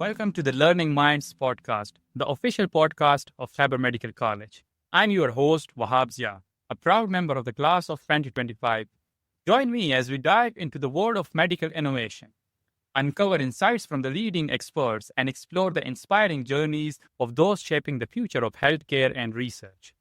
Welcome to the Learning Minds podcast, the official podcast of Peshawar Medical College. I'm your host, Wahab Zia, a proud member of the class of 2025. Join me as we dive into the world of medical innovation, uncover insights from the leading experts, and explore the inspiring journeys of those shaping the future of healthcare and research.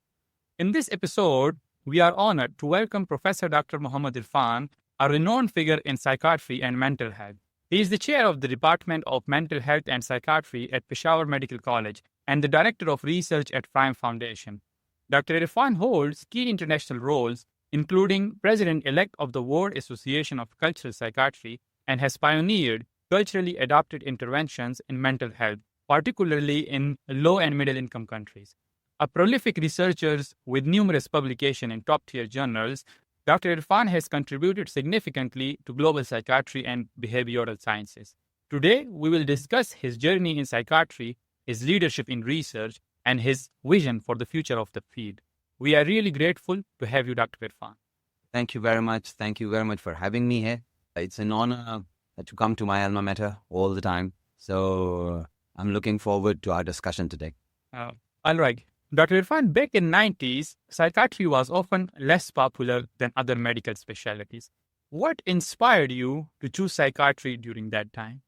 In this episode, we are honored to welcome Professor Dr. Muhammad Irfan, a renowned figure in psychiatry and mental health. He is the chair of the Department of Mental Health and Psychiatry at Peshawar Medical College and the director of research at Prime Foundation. Dr. Irfan holds key international roles, including president-elect of the World Association of Cultural Psychiatry, and has pioneered culturally adapted interventions in mental health, particularly in low and middle-income countries. A prolific researcher with numerous publications in top-tier journals, Dr. Irfan has contributed significantly to global psychiatry and behavioral sciences. Today, we will discuss his journey in psychiatry, his leadership in research, and his vision for the future of the field. We are really grateful to have you, Dr. Irfan. Thank you very much. Thank you very much for having me here. It's an honor to come to my alma mater all the time. So I'm looking forward to our discussion today. All right. Dr. Irfan, back in 90s, psychiatry was often less popular than other medical specialties. What inspired you to choose psychiatry during that time?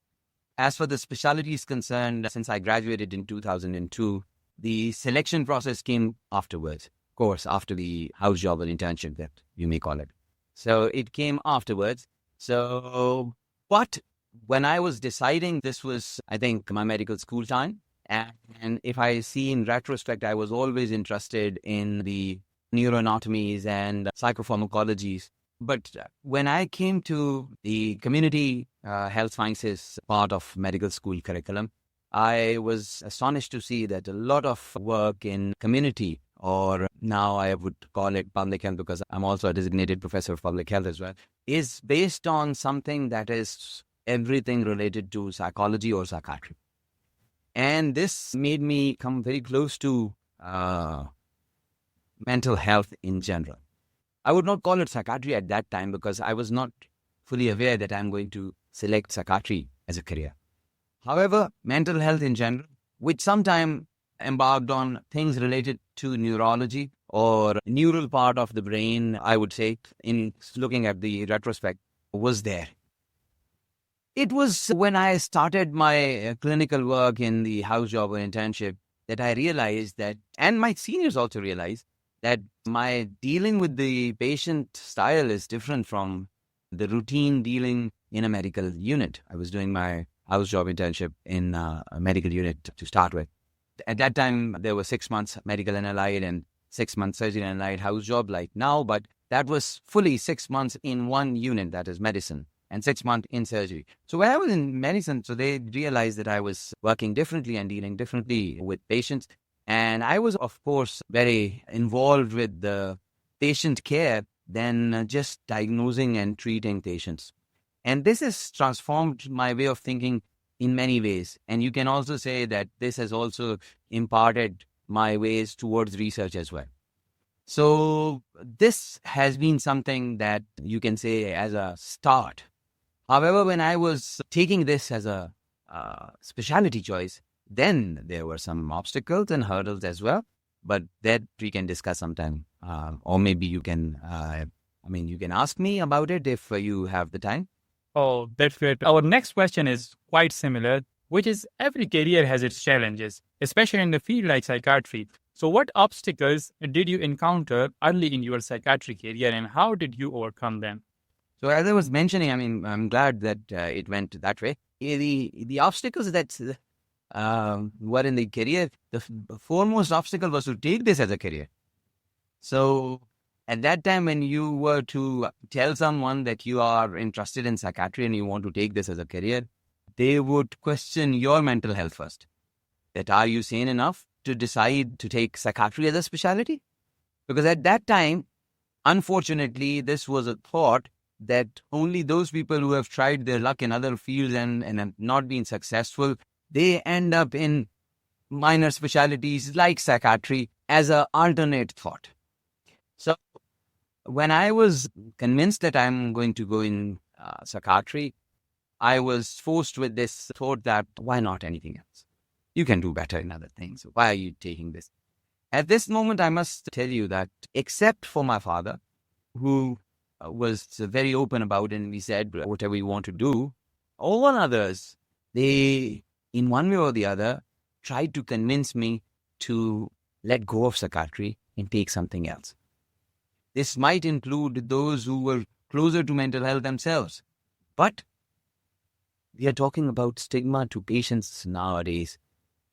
As for the specialty is concerned, since I graduated in 2002, the selection process came afterwards. Of course, after the house job and internship, that you may call it. So it came afterwards. But when I was deciding, this was, I think, my medical school time. And if I see in retrospect, I was always interested in the neuroanatomies and psychopharmacologies. But when I came to the community health sciences part of medical school curriculum, I was astonished to see that a lot of work in community, or now I would call it public health because I'm also a designated professor of public health as well, is based on something that is everything related to psychology or psychiatry. And this made me come very close to mental health in general. I would not call it psychiatry at that time because I was not fully aware that I'm going to select psychiatry as a career. However, mental health in general, which sometime embarked on things related to neurology or neural part of the brain, I would say, in looking at the retrospect, was there. It was when I started my clinical work in the house job or internship that I realized that, and my seniors also realized, that my dealing with the patient style is different from the routine dealing in a medical unit. I was doing my house job internship in a medical unit to start with. At that time, there were 6 months medical and allied and 6 months surgery and allied house job like now, but that was fully 6 months in one unit, that is medicine, and 6 months in surgery. So when I was in medicine, so they realized that I was working differently and dealing differently with patients. And I was, of course, very involved with the patient care than just diagnosing and treating patients. And this has transformed my way of thinking in many ways. And you can also say that this has also imparted my ways towards research as well. So this has been something that you can say as a start. However, when I was taking this as a specialty choice, then there were some obstacles and hurdles as well. But that we can discuss sometime. Or maybe you can, you can ask me about it if you have the time. Oh, that's great. Our next question is quite similar, which is every career has its challenges, especially in the field like psychiatry. So what obstacles did you encounter early in your psychiatry career and how did you overcome them? So as I was mentioning, I'm glad that it went that way. The obstacles that were in the career, the foremost obstacle was to take this as a career. So at that time, when you were to tell someone that you are interested in psychiatry and you want to take this as a career, they would question your mental health first. That are you sane enough to decide to take psychiatry as a specialty? Because at that time, unfortunately, this was a thought that only those people who have tried their luck in other fields and have not been successful, they end up in minor specialties like psychiatry as an alternate thought. So when I was convinced that I'm going to go in psychiatry, I was forced with this thought that why not anything else? You can do better in other things. Why are you taking this? At this moment, I must tell you that except for my father, who was very open about it, and we said, whatever you want to do, all others, they, in one way or the other, tried to convince me to let go of psychiatry and take something else. This might include those who were closer to mental health themselves. But we are talking about stigma to patients nowadays.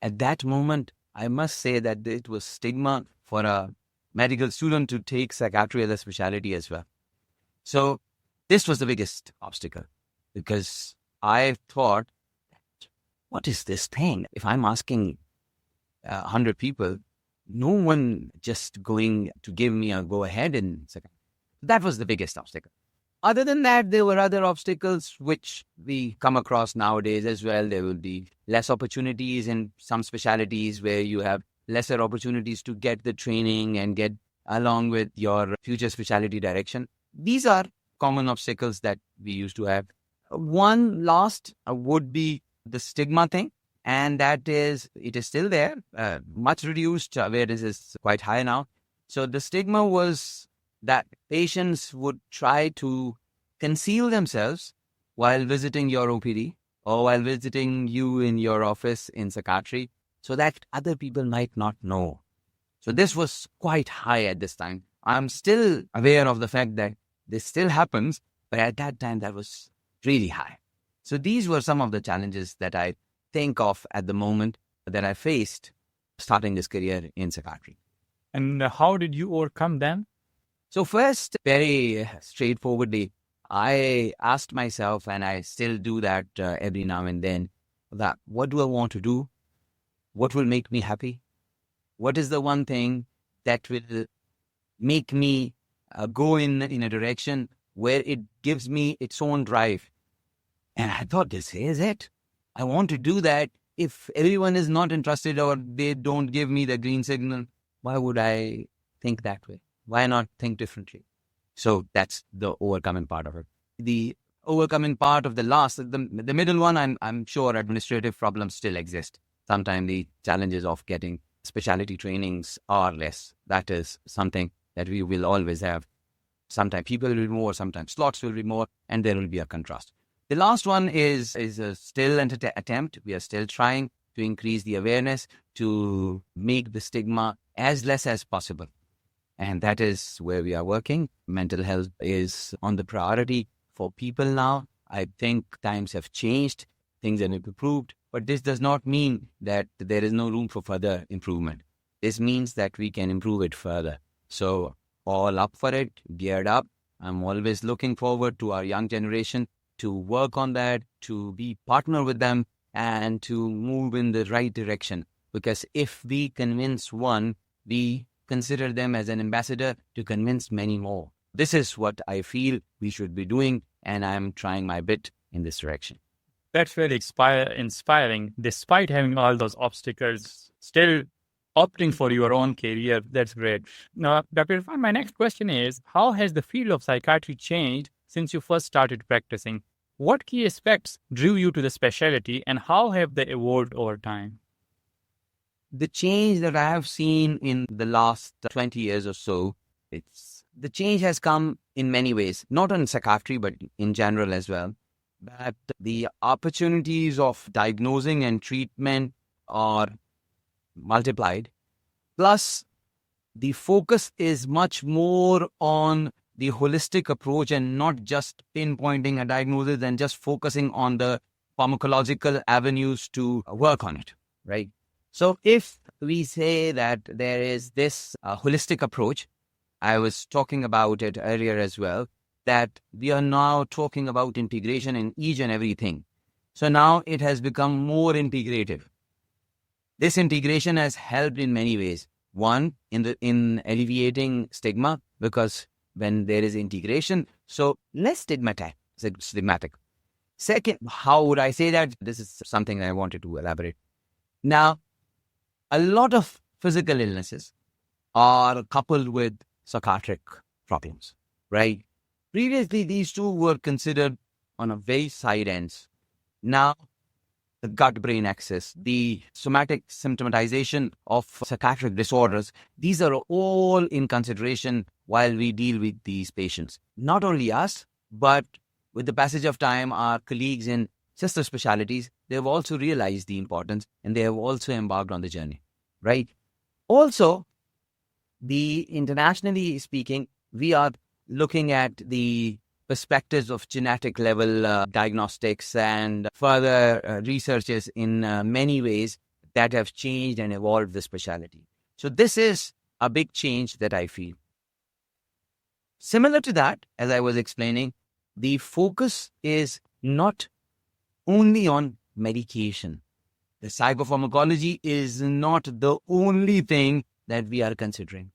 At that moment, I must say that it was stigma for a medical student to take psychiatry as a specialty as well. So this was the biggest obstacle, because I thought, what is this thing? If I'm asking 100 people, no one just going to give me a go ahead in psychiatry. That was the biggest obstacle. Other than that, there were other obstacles which we come across nowadays as well. There will be less opportunities in some specialties where you have lesser opportunities to get the training and get along with your future specialty direction. These are common obstacles that we used to have. One last would be the stigma thing, and that is, it is still there, much reduced, where it is quite high now. So the stigma was that patients would try to conceal themselves while visiting your OPD or while visiting you in your office in psychiatry, so that other people might not know. So this was quite high at this time. I'm still aware of the fact that this still happens, but at that time that was really high. So these were some of the challenges that I think of at the moment that I faced starting this career in psychiatry. And how did you overcome them? So first, very straightforwardly, I asked myself, and I still do that every now and then, that what do I want to do? What will make me happy? What is the one thing that will make me go in a direction where it gives me its own drive? And I thought, this is it. I want to do that. If everyone is not interested or they don't give me the green signal, why would I think that way? Why not think differently? So that's the overcoming part of it. The overcoming part of the last, the middle one, I'm sure administrative problems still exist. Sometimes the challenges of getting specialty trainings are less. That is something that we will always have. Sometimes people will be more, sometimes slots will be more, and there will be a contrast. The last one is still an attempt. We are still trying to increase the awareness, to make the stigma as less as possible. And that is where we are working. Mental health is on the priority for people now. I think times have changed, things have improved, but this does not mean that there is no room for further improvement. This means that we can improve it further. So all up for it, geared up. I'm always looking forward to our young generation to work on that, to be partner with them, and to move in the right direction. Because if we convince one, we consider them as an ambassador to convince many more. This is what I feel we should be doing, and I'm trying my bit in this direction. That's really inspiring. Despite having all those obstacles, still opting for your own career. That's great. Now, Dr. Irfan, my next question is, how has the field of psychiatry changed since you first started practicing? What key aspects drew you to the specialty, and how have they evolved over time? The change that I have seen in the last 20 years or so, the change has come in many ways, not in psychiatry, but in general as well. That the opportunities of diagnosing and treatment are multiplied. Plus, the focus is much more on the holistic approach and not just pinpointing a diagnosis and just focusing on the pharmacological avenues to work on it, right? So if we say that there is this holistic approach, I was talking about it earlier as well, that we are now talking about integration in each and everything. So now it has become more integrative. This integration has helped in many ways. One, in alleviating stigma, because when there is integration, so less stigmatic. Second, how would I say that? This is something I wanted to elaborate. Now, a lot of physical illnesses are coupled with psychiatric problems, right? Previously, these two were considered on a very side ends. Now, the gut-brain axis, the somatic symptomatization of psychiatric disorders, these are all in consideration while we deal with these patients. Not only us, but with the passage of time, our colleagues in sister specialties, they have also realized the importance and they have also embarked on the journey, right? Also, internationally speaking, we are looking at the perspectives of genetic level diagnostics and further researches in many ways that have changed and evolved the specialty. So this is a big change that I feel. Similar to that, as I was explaining, the focus is not only on medication. The psychopharmacology is not the only thing that we are considering.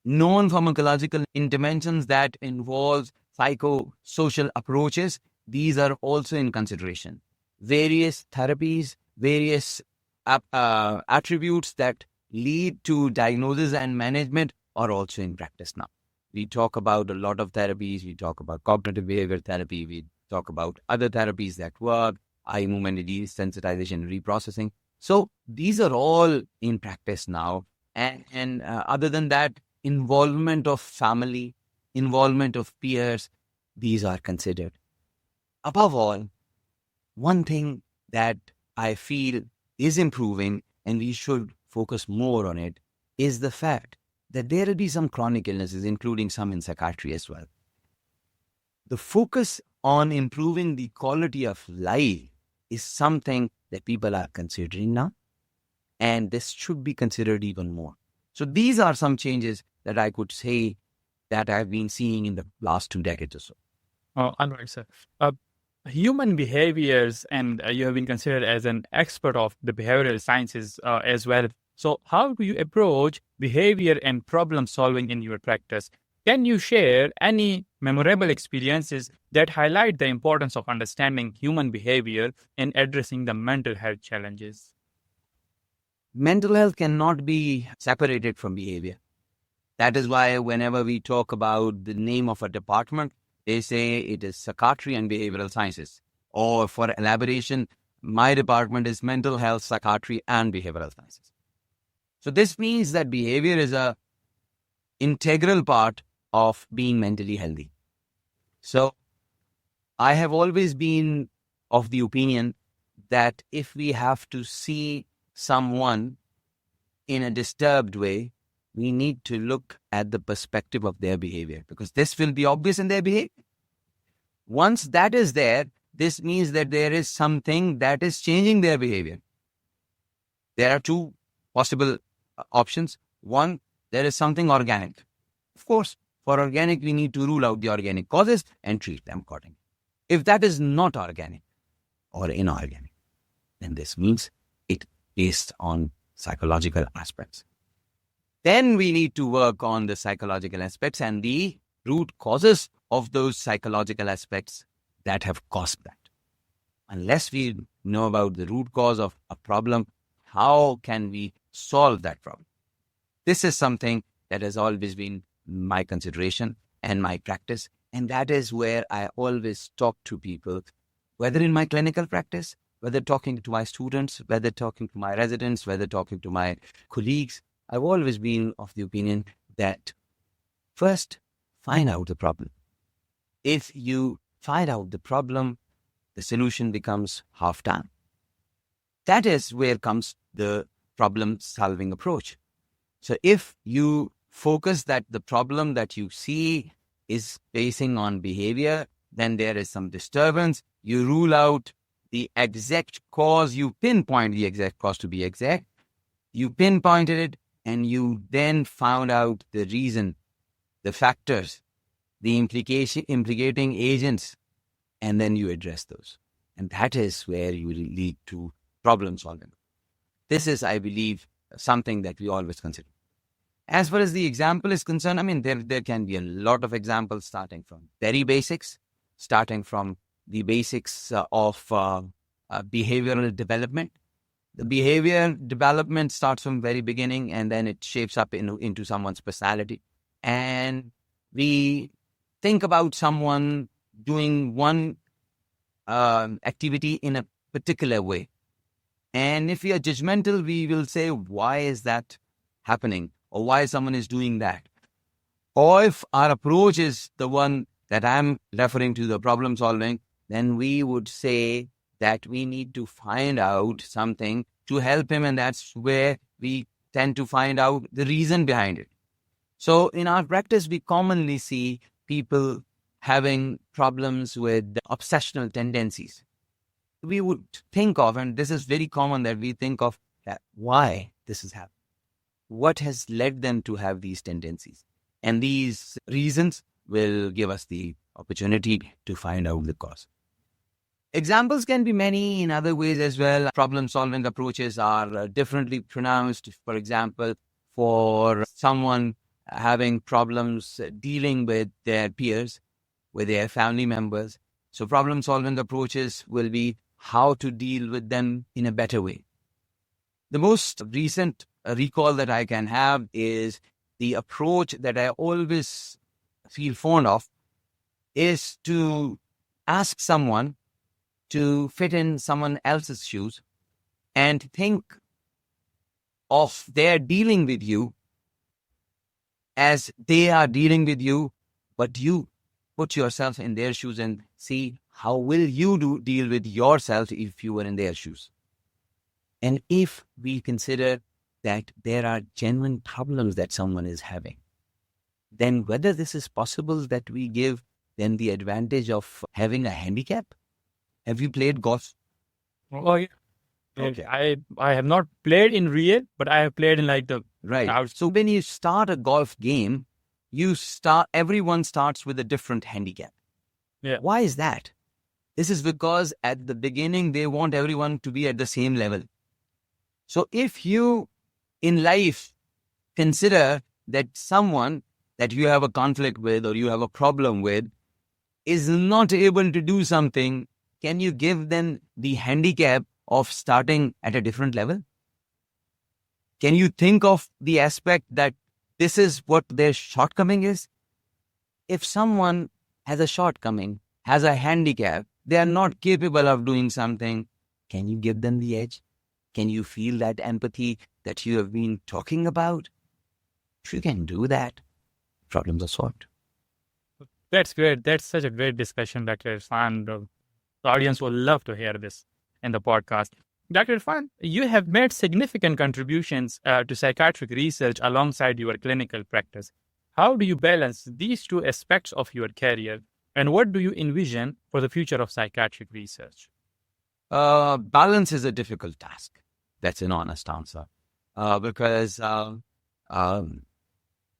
Non-pharmacological interventions that involve psychosocial approaches, these are also in consideration. Various therapies, various attributes that lead to diagnosis and management are also in practice now. We talk about a lot of therapies. We talk about cognitive behavior therapy. We talk about other therapies that work, eye movement desensitization, reprocessing. So these are all in practice now. And other than that, involvement of family, involvement of peers, these are considered. Above all, one thing that I feel is improving and we should focus more on it is the fact that there will be some chronic illnesses, including some in psychiatry as well. The focus on improving the quality of life is something that people are considering now, and this should be considered even more. So these are some changes that I could say that I've been seeing in the last 2 decades or so. All right, sir. Human behaviors, and you have been considered as an expert of the behavioral sciences as well. So how do you approach behavior and problem solving in your practice? Can you share any memorable experiences that highlight the importance of understanding human behavior and addressing the mental health challenges? Mental health cannot be separated from behavior. That is why whenever we talk about the name of a department, they say it is psychiatry and behavioral sciences. Or for elaboration, my department is mental health, psychiatry, and behavioral sciences. So this means that behavior is an integral part of being mentally healthy. So I have always been of the opinion that if we have to see someone in a disturbed way, we need to look at the perspective of their behavior, because this will be obvious in their behavior. Once that is there, this means that there is something that is changing their behavior. There are two possible options. One, there is something organic. Of course, for organic, we need to rule out the organic causes and treat them accordingly. If that is not organic or inorganic, then this means it based on psychological aspects. Then we need to work on the psychological aspects and the root causes of those psychological aspects that have caused that. Unless we know about the root cause of a problem, how can we solve that problem? This is something that has always been my consideration and my practice. And that is where I always talk to people, whether in my clinical practice, whether talking to my students, whether talking to my residents, whether talking to my colleagues. I've always been of the opinion that first, find out the problem. If you find out the problem, the solution becomes half done. That is where comes the problem-solving approach. So if you focus that the problem that you see is basing on behavior, then there is some disturbance. You rule out the exact cause. You pinpoint the exact cause to be exact. You pinpointed it, and you then found out the reason, the factors, the implicating agents, and then you address those. And that is where you lead to problem solving. This is, I believe, something that we always consider. As far as the example is concerned, I mean, there can be a lot of examples starting from very basics, starting from the basics of behavioral development. The behavior development starts from very beginning, and then it shapes up into someone's personality. And we think about someone doing one activity in a particular way. And if we are judgmental, we will say, why is that happening? Or why someone is doing that? Or if our approach is the one that I'm referring to, the problem solving, then we would say that we need to find out something to help him. And that's where we tend to find out the reason behind it. So in our practice, we commonly see people having problems with obsessional tendencies. We would think of, and this is very common that we think of, that why this is happening. What has led them to have these tendencies? And these reasons will give us the opportunity to find out the cause. Examples can be many in other ways as well. Problem-solving approaches are differently pronounced. For example, for someone having problems dealing with their peers, with their family members. So problem-solving approaches will be how to deal with them in a better way. The most recent recall that I can have is the approach that I always feel fond of is to ask someone to fit in someone else's shoes and think of their dealing with you as they are dealing with you, but you put yourself in their shoes and see how will you deal with yourself if you were in their shoes. And if we consider that there are genuine problems that someone is having, then whether this is possible that we give them the advantage of having a handicap. Have you played golf? Oh, yeah. Okay. I have not played in real, but I have played in like the Right. outs- So when you start a golf game, everyone starts with a different handicap. Yeah. Why is that? This is because at the beginning, they want everyone to be at the same level. So if you in life consider that someone that you have a conflict with or you have a problem with is not able to do something, can you give them the handicap of starting at a different level? Can you think of the aspect that this is what their shortcoming is? If someone has a shortcoming, has a handicap, they are not capable of doing something, can you give them the edge? Can you feel that empathy that you have been talking about? If you can do that, problems are solved. That's great. That's such a great discussion, Dr. Irfan. The audience will love to hear this in the podcast. Dr. Irfan, you have made significant contributions to psychiatric research alongside your clinical practice. How do you balance these two aspects of your career, and what do you envision for the future of psychiatric research? Balance is a difficult task. That's an honest answer. Because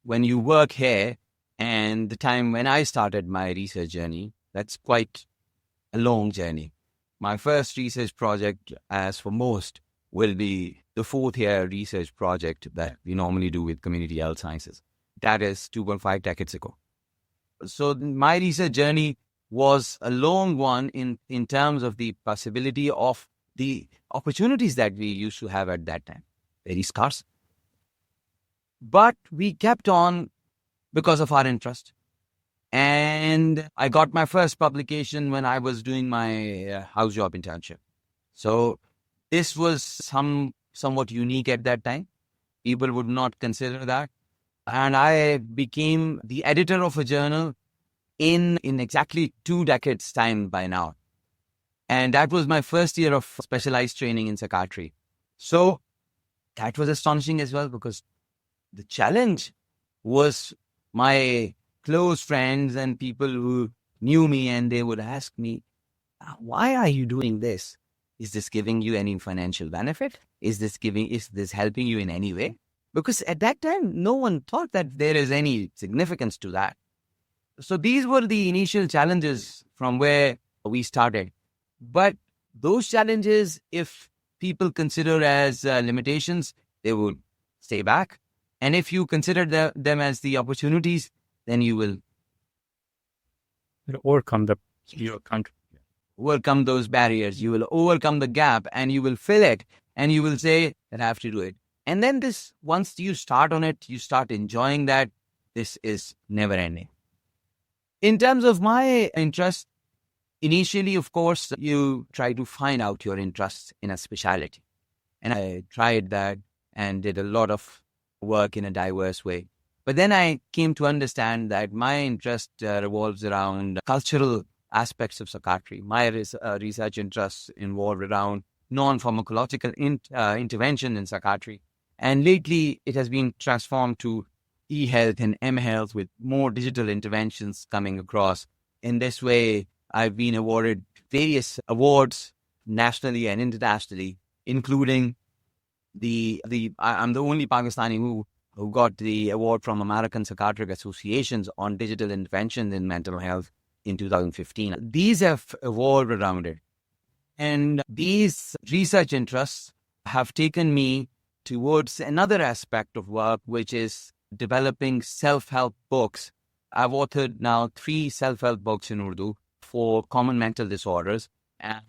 when you work here, and the time when I started my research journey, that's quite a long journey. My first research project, as for most, will be the fourth year research project that we normally do with community health sciences. That is 2.5 decades ago. So my research journey was a long one in terms of the possibility of the opportunities that we used to have at that time. Very scarce. But we kept on because of our interest. And I got my first publication when I was doing my house job internship. So this was somewhat unique at that time. People would not consider that. And I became the editor of a journal in exactly 2 decades' time by now. And that was my first year of specialized training in psychiatry. So that was astonishing as well, because the challenge was my close friends and people who knew me, and they would ask me, why are you doing this? Is this giving you any financial benefit? Is this helping you in any way? Because at that time, no one thought that there is any significance to that. So these were the initial challenges from where we started. But those challenges, if people consider as limitations, they would stay back. And if you consider them as the opportunities, then you will Overcome your country. overcome those barriers. You will overcome the gap and you will fill it, and you will say that I have to do it. And then once you start on it, you start enjoying that. This is never ending. In terms of my interest, Initially, of course, you try to find out your interests in a specialty. And I tried that and did a lot of work in a diverse way. But then I came to understand that my interest revolves around cultural aspects of psychiatry. My research interests involved around non-pharmacological intervention in psychiatry. And lately, it has been transformed to e-health and m-health with more digital interventions coming across. In this way, I've been awarded various awards nationally and internationally, including I'm the only Pakistani who got the award from American Psychiatric Associations on digital interventions in mental health in 2015. These have evolved around it. And these research interests have taken me towards another aspect of work, which is developing self-help books. I've authored now 3 self-help books in Urdu for common mental disorders. And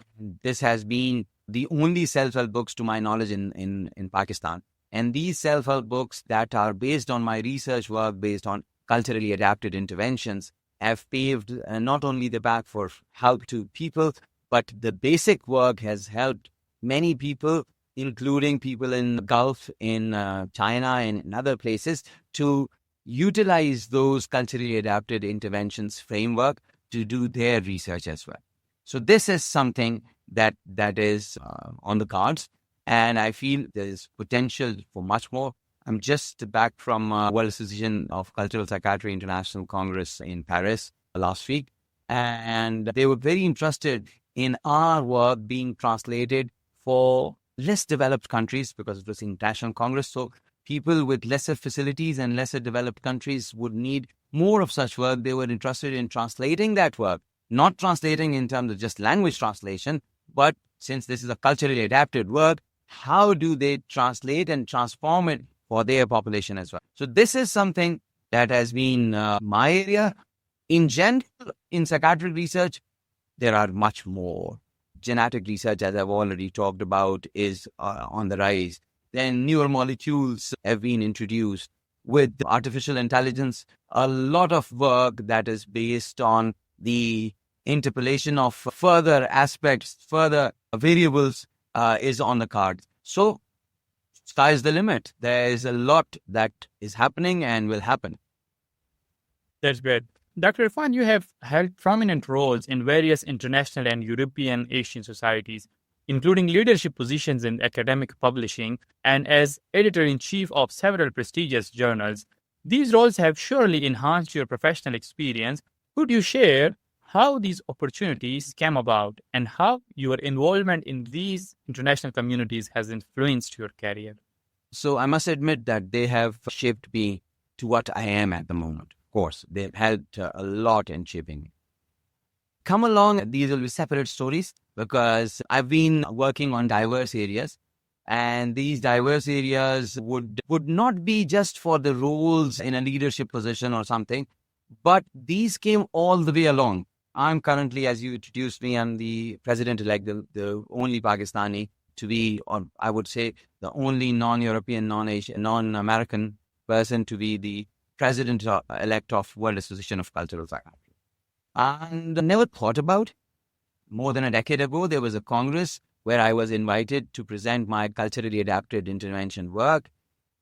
this has been the only self-help books to my knowledge in Pakistan. And these self-help books that are based on my research work, based on culturally adapted interventions, have paved not only the path for help to people, but the basic work has helped many people, including people in the Gulf, in China, and in other places, to utilize those culturally adapted interventions framework to do their research as well. So this is something that is on the cards, and I feel there is potential for much more. I'm just back from World Association of Cultural Psychiatry International Congress in Paris last week, and they were very interested in our work being translated for less developed countries because it was international congress. So people with lesser facilities and lesser developed countries would need more of such work. They were interested in translating that work, not translating in terms of just language translation, but since this is a culturally adapted work, how do they translate and transform it for their population as well? So this is something that has been my area. In general, in psychiatric research, there are much more. Genetic research, as I've already talked about, is on the rise. Then newer molecules have been introduced. With artificial intelligence, a lot of work that is based on the interpolation of further aspects, further variables is on the cards. So sky's the limit. There is a lot that is happening and will happen. That's great. Dr. Irfan, you have held prominent roles in various international and European Asian societies, including leadership positions in academic publishing and as editor-in-chief of several prestigious journals. These roles have surely enhanced your professional experience. Could you share how these opportunities came about and how your involvement in these international communities has influenced your career? So I must admit that they have shaped me to what I am at the moment. Of course, they've helped a lot in shaping me. Come along, these will be separate stories because I've been working on diverse areas, and these diverse areas would not be just for the roles in a leadership position or something, but these came all the way along. I'm currently, as you introduced me, I'm the president-elect, the only Pakistani to be, or I would say, the only non-European, non-Asian, non-American person to be the president-elect of World Association of Cultural Psychiatry. And I never thought about, more than a decade ago, there was a congress where I was invited to present my culturally adapted intervention work.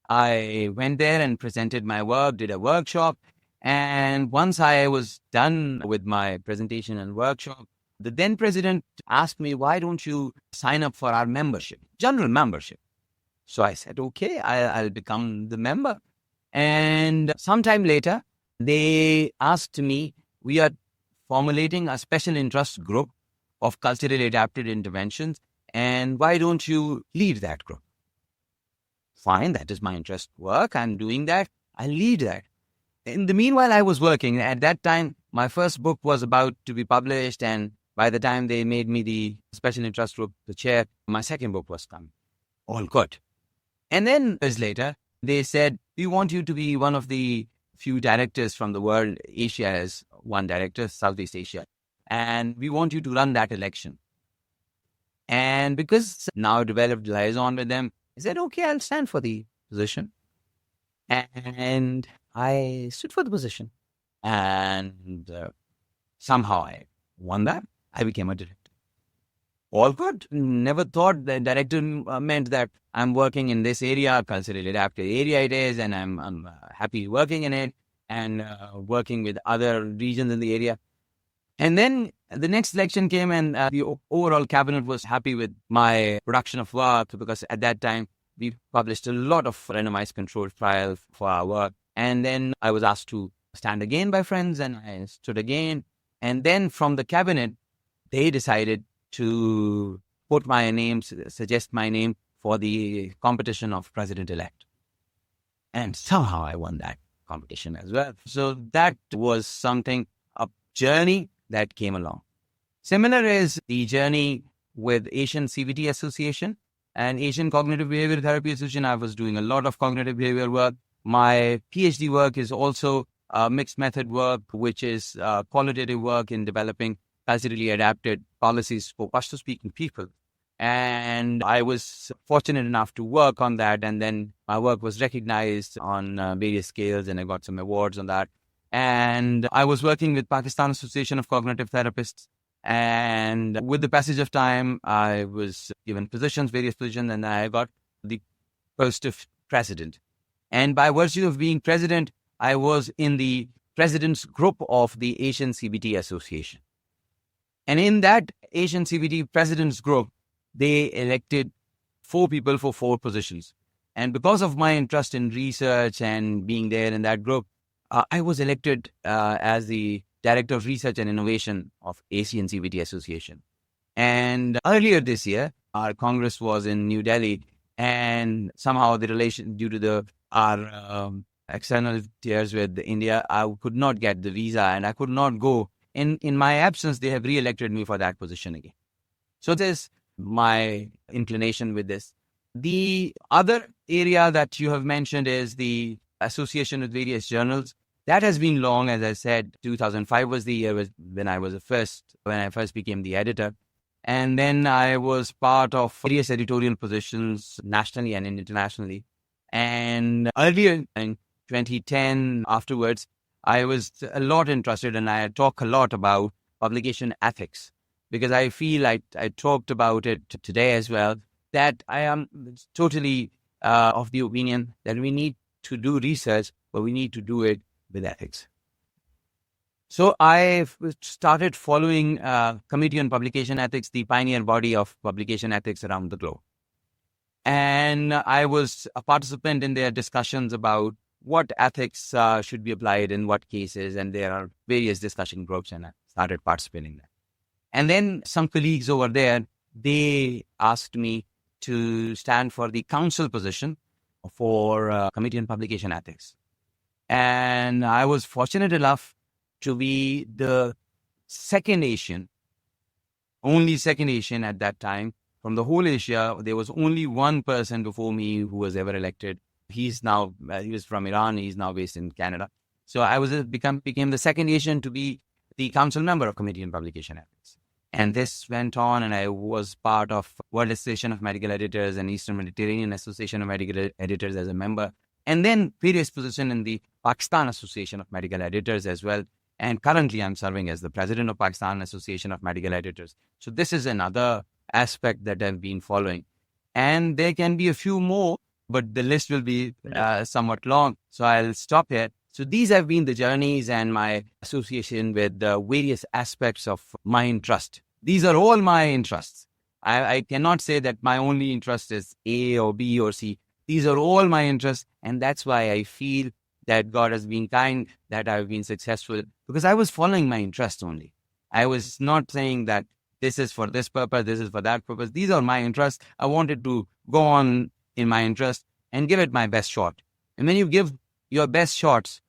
I went there and presented my work, did a workshop. And once I was done with my presentation and workshop, the then president asked me, why don't you sign up for our membership, general membership? So I said, okay, I'll become the member. And sometime later, they asked me, we are formulating a special interest group of culturally adapted interventions, and why don't you lead that group? Fine, that is my interest work. I'm doing that. I'll lead that. In the meanwhile, I was working. At that time, my first book was about to be published, and by the time they made me the special interest group, the chair, my second book was coming. All good. And then years later, they said, we want you to be one of the few directors from the world. Asia is one director, Southeast Asia. And we want you to run that election. And because now I developed liaison with them, I said, okay, I'll stand for the position. And I stood for the position. And somehow I won that. I became a director. All good. Never thought that director meant that I'm working in this area, culturally adapted area it is, and I'm happy working in it and working with other regions in the area. And then the next election came, and the overall cabinet was happy with my production of work, because at that time we published a lot of randomized controlled trials for our work. And then I was asked to stand again by friends, and I stood again. And then from the cabinet, they decided to put my name, suggest my name for the competition of president-elect. And somehow I won that competition as well. So that was something, a journey that came along. Similar is the journey with Asian CBT Association and Asian Cognitive Behavior Therapy Association. I was doing a lot of cognitive behavior work. My PhD work is also mixed method work, which is qualitative work in developing culturally adapted policies for Pashto-speaking people. And I was fortunate enough to work on that. And then my work was recognized on various scales, and I got some awards on that. And I was working with Pakistan Association of Cognitive Therapists. And with the passage of time, I was given positions, various positions, and I got the post of president. And by virtue of being president, I was in the president's group of the Asian CBT Association. And in that Asian CBT president's group, they elected 4 people for 4 positions. And because of my interest in research and being there in that group, I was elected as the Director of Research and Innovation of Asian CBT Association. And earlier this year, our Congress was in New Delhi, and somehow the relation, due to our external tears with India, I could not get the visa and I could not go. In my absence, they have re-elected me for that position again. So this is my inclination with this. The other area that you have mentioned is the association with various journals. That has been long. As I said, 2005 was the year when I first became the editor. And then I was part of various editorial positions nationally and internationally. And earlier in 2010, afterwards, I was a lot interested, and I talk a lot about publication ethics, because I feel like I talked about it today as well, that I am totally of the opinion that we need to do research, but we need to do it with ethics. So I started following Committee on Publication Ethics, the pioneer body of publication ethics around the globe. And I was a participant in their discussions about what ethics should be applied in what cases. And there are various discussion groups, and I started participating in that. And then some colleagues over there, they asked me to stand for the council position for Committee on Publication Ethics. And I was fortunate enough to be the only second Asian at that time. From the whole Asia, there was only one person before me who was ever elected. He was from Iran. He's now based in Canada. So I became the second Asian to be the council member of Committee on Publication Ethics. And this went on, and I was part of World Association of Medical Editors and Eastern Mediterranean Association of Medical Editors as a member. And then various positions in the Pakistan Association of Medical Editors as well. And currently I'm serving as the president of Pakistan Association of Medical Editors. So this is another aspect that I've been following. And there can be a few more, but the list will be somewhat long. So I'll stop here. So these have been the journeys and my association with the various aspects of my interest. These are all my interests. I cannot say that my only interest is A or B or C. These are all my interests. And that's why I feel that God has been kind, that I've been successful, because I was following my interest only. I was not saying that this is for this purpose, this is for that purpose. These are my interests. I wanted to go on in my interest and give it my best shot. And when you give your best shots,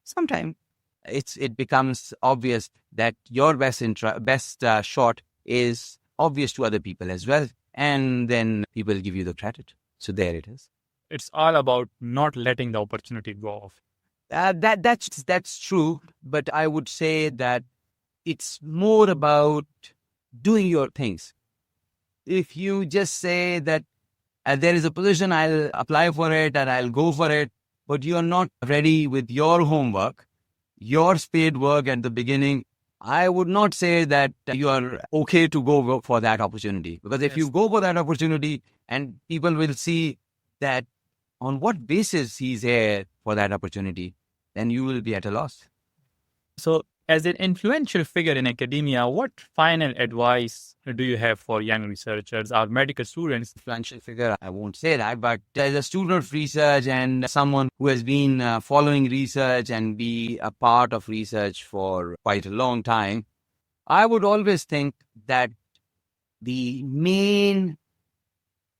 sometimes it becomes obvious that your best shot is obvious to other people as well. And then people give you the credit. So there it is. It's all about not letting the opportunity go off. That's true. But I would say that it's more about doing your things. If you just say that there is a position, I'll apply for it and I'll go for it, but you're not ready with your homework, your spade work at the beginning, I would not say that you are okay to go for that opportunity. Because if you go for that opportunity and people will see that on what basis he's here for that opportunity, then you will be at a loss. So, as an influential figure in academia, what final advice do you have for young researchers or medical students? Influential figure, I won't say that, but as a student of research and someone who has been following research and be a part of research for quite a long time, I would always think that the main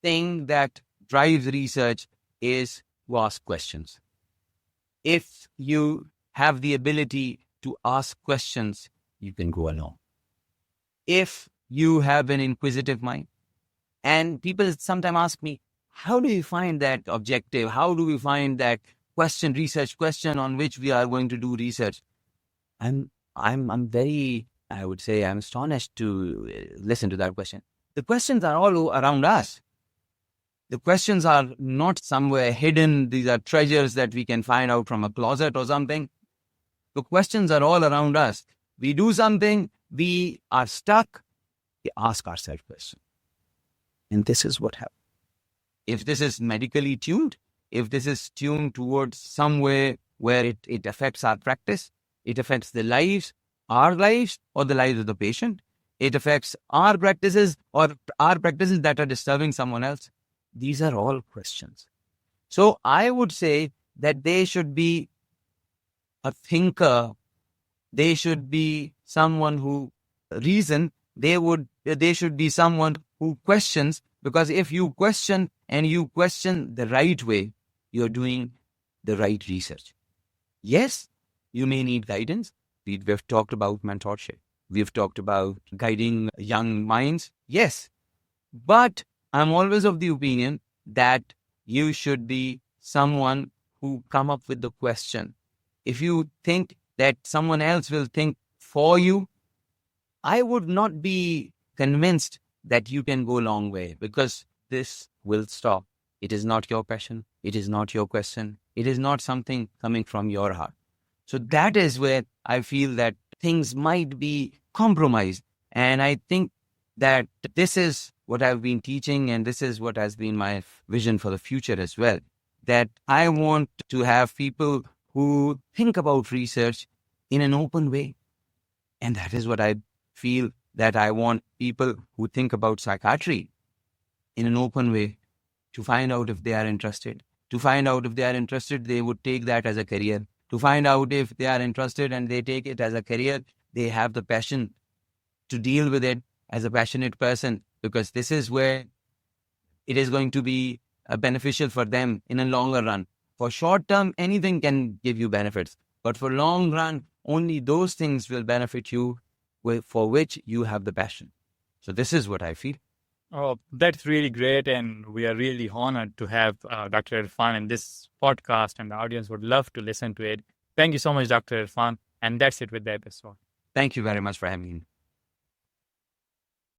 thing that drives research is to ask questions. If you have the ability to ask questions, you can go along. If you have an inquisitive mind, and people sometimes ask me, how do you find that objective? How do we find that research question on which we are going to do research? I'm very, I would say, I'm astonished to listen to that question. The questions are all around us. The questions are not somewhere hidden. These are treasures that we can find out from a closet or something. The questions are all around us. We do something, we are stuck, we ask ourselves questions. And this is what happens. If this is medically tuned, if this is tuned towards somewhere where it affects our practice, it affects the lives, our lives or the lives of the patient, it affects our practices or our practices that are disturbing someone else. These are all questions. So I would say that they should be a thinker, they should be someone who reason, they should be someone who questions, because if you question and you question the right way, you're doing the right research. Yes, you may need guidance. We've talked about mentorship. We've talked about guiding young minds. Yes, but I'm always of the opinion that you should be someone who come up with the question. If you think that someone else will think for you, I would not be convinced that you can go a long way, because this will stop. It is not your passion. It is not your question. It is not something coming from your heart. So that is where I feel that things might be compromised. And I think that this is what I've been teaching, and this is what has been my vision for the future as well. That I want to have people who think about research in an open way. And that is what I feel that I want people who think about psychiatry in an open way, to find out if they are interested. To find out if they are interested, they would take that as a career. To find out if they are interested and they take it as a career, they have the passion to deal with it as a passionate person, because this is where it is going to be beneficial for them in a longer run. For short term, anything can give you benefits, but for long run, only those things will benefit you for which you have the passion. So this is what I feel. Oh, that's really great. And we are really honored to have Dr. Irfan in this podcast, and the audience would love to listen to it. Thank you so much, Dr. Irfan. And that's it with the episode. Thank you very much for having me.